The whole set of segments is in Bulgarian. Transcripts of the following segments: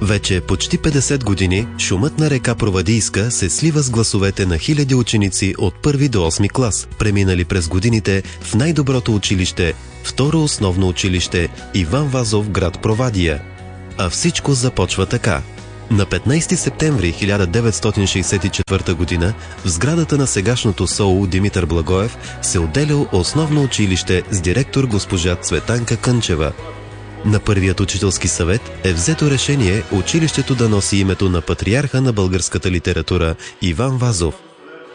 Вече почти 50 години шумът на река Провадийска се слива с гласовете на хиляди ученици от 1 до 8 клас, преминали през годините в най-доброто училище, второ основно училище Иван Вазов, град Провадия. А всичко започва така. На 15 септември 1964 година в сградата на сегашното СОУ Димитър Благоев се отделял основно училище с директор госпожа Цветанка Кънчева. На първият учителски съвет е взето решение училището да носи името на патриарха на българската литература Иван Вазов.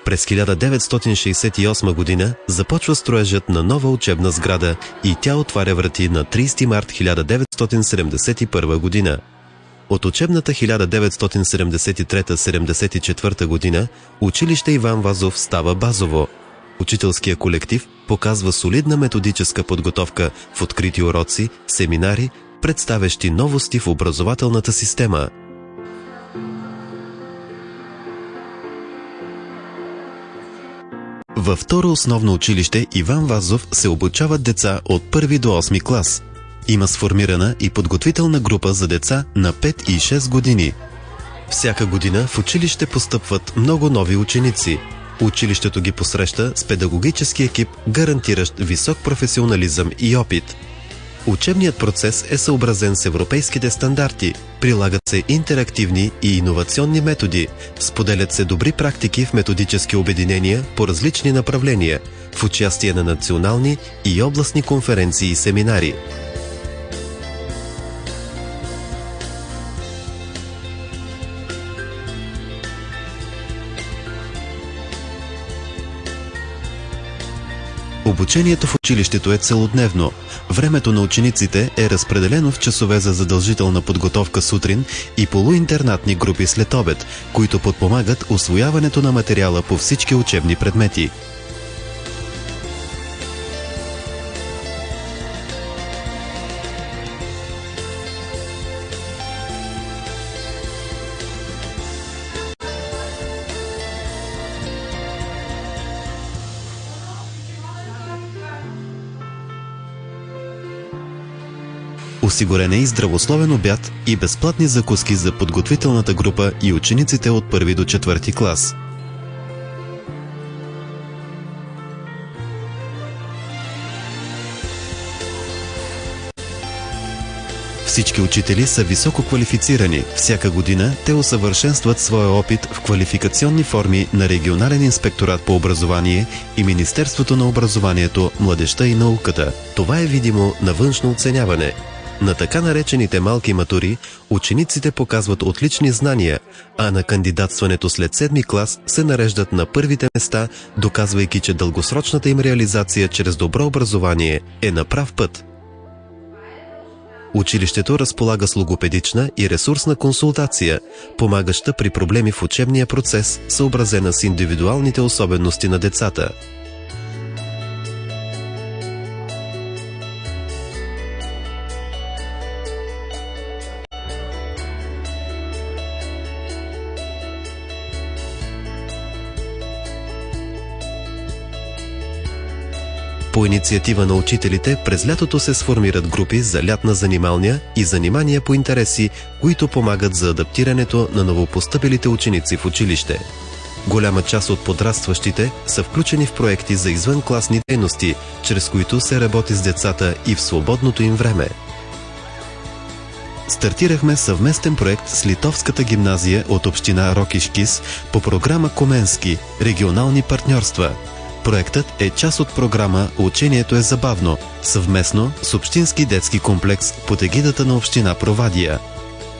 През 1968 година започва строежът на нова учебна сграда и тя отваря врати на 30 март 1971 година. От учебната 1973-74 година училище Иван Вазов става базово. Учителския колектив показва солидна методическа подготовка в открити уроци, семинари, представящи новости в образователната система. Във второ основно училище Иван Вазов се обучават деца от 1 до 8 клас. Има сформирана и подготвителна група за деца на 5 и 6 години. Всяка година в училище постъпват много нови ученици. Училището ги посреща с педагогически екип, гарантиращ висок професионализъм и опит. Учебният процес е съобразен с европейските стандарти, прилагат се интерактивни и иновационни методи, споделят се добри практики в методически обединения по различни направления, в участие на национални и областни конференции и семинари. Обучението в училището е целодневно. Времето на учениците е разпределено в часове за задължителна подготовка сутрин и полуинтернатни групи след обед, които подпомагат усвояването на материала по всички учебни предмети. Осигурен е и здравословен обяд и безплатни закуски за подготвителната група и учениците от 1 до 4 клас. Всички учители са високо квалифицирани. Всяка година те усъвършенстват своя опит в квалификационни форми на Регионален инспекторат по образование и Министерството на образованието, младежта и науката. Това е видимо на външно оценяване. На така наречените малки матури учениците показват отлични знания, а на кандидатстването след 7 клас се нареждат на първите места, доказвайки, че дългосрочната им реализация чрез добро образование е на прав път. Училището разполага с логопедична и ресурсна консултация, помагаща при проблеми в учебния процес, съобразена с индивидуалните особености на децата. По инициатива на учителите през лятото се сформират групи за лятна занималния и занимания по интереси, които помагат за адаптирането на новопостъпилите ученици в училище. Голяма част от подрастващите са включени в проекти за извънкласни дейности, чрез които се работи с децата и в свободното им време. Стартирахме съвместен проект с Литовската гимназия от община Рокишкис по програма Коменски – регионални партньорства. Проектът е част от програма «Учението е забавно», съвместно с Общински детски комплекс под егидата на община Провадия.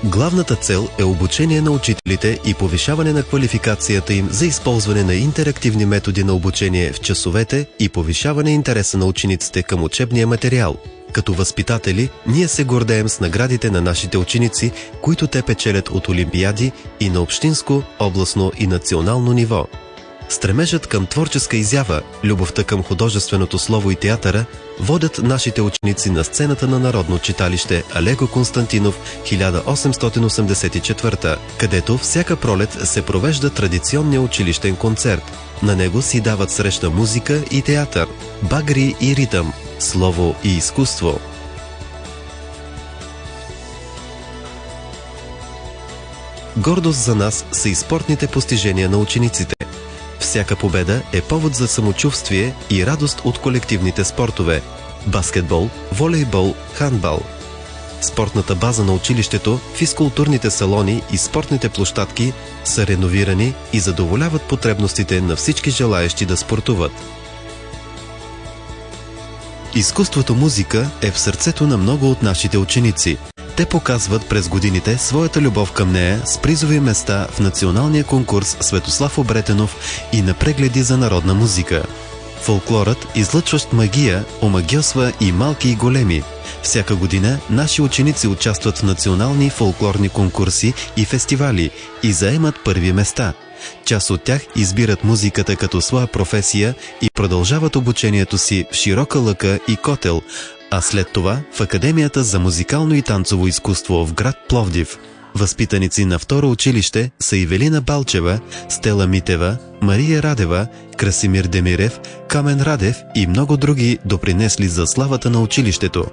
Главната цел е обучение на учителите и повишаване на квалификацията им за използване на интерактивни методи на обучение в часовете и повишаване интереса на учениците към учебния материал. Като възпитатели, ние се гордеем с наградите на нашите ученици, които те печелят от олимпиади и на общинско, областно и национално ниво. Стремежът към творческа изява, любовта към художественото слово и театъра водят нашите ученици на сцената на Народно читалище Алего Константинов 1884, където всяка пролет се провежда традиционния училищен концерт. На него си дават среща музика и театър, багри и ритъм, слово и изкуство. Гордост за нас са и спортните постижения на учениците. Всяка победа е повод за самочувствие и радост от колективните спортове – баскетбол, волейбол, хандбал. Спортната база на училището, физкултурните салони и спортните площадки са реновирани и задоволяват потребностите на всички желаещи да спортуват. Изкуството музика е в сърцето на много от нашите ученици. Те показват през годините своята любов към нея с призови места в националния конкурс Светослав Обретенов и на прегледи за народна музика. Фолклорът, излъчващ магия, омагьосва и малки и големи. Всяка година наши ученици участват в национални фолклорни конкурси и фестивали и заемат първи места. Част от тях избират музиката като своя професия и продължават обучението си в Широка лъка и Котел, а след това в Академията за музикално и танцово изкуство в град Пловдив. Възпитаници на второ училище са Ивелина Балчева, Стела Митева, Мария Радева, Красимир Демирев, Камен Радев и много други допринесли за славата на училището.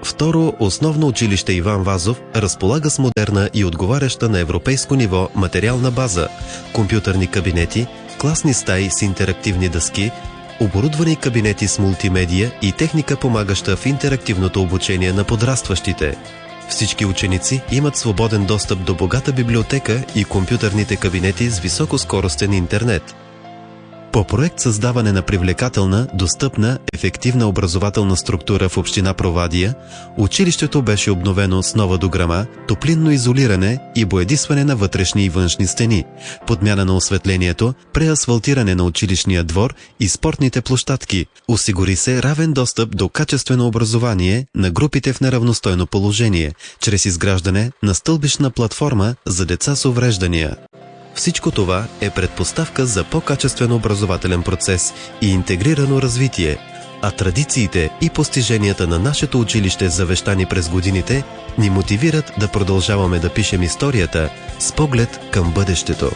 Второ основно училище Иван Вазов разполага с модерна и отговаряща на европейско ниво материална база, компютърни кабинети, класни стаи с интерактивни дъски, оборудвани кабинети с мултимедия и техника, помагаща в интерактивното обучение на подрастващите. Всички ученици имат свободен достъп до богата библиотека и компютърните кабинети с високоскоростен интернет. По проект създаване на привлекателна, достъпна, ефективна образователна структура в община Провадия, училището беше обновено с нова дограма, топлинно изолиране и боядисване на вътрешни и външни стени, подмяна на осветлението, преасфалтиране на училищния двор и спортните площадки. Осигури се равен достъп до качествено образование на групите в неравностойно положение, чрез изграждане на стълбищна платформа за деца с увреждания. Всичко това е предпоставка за по-качествен образователен процес и интегрирано развитие, а традициите и постиженията на нашето училище, завещани през годините, ни мотивират да продължаваме да пишем историята с поглед към бъдещето.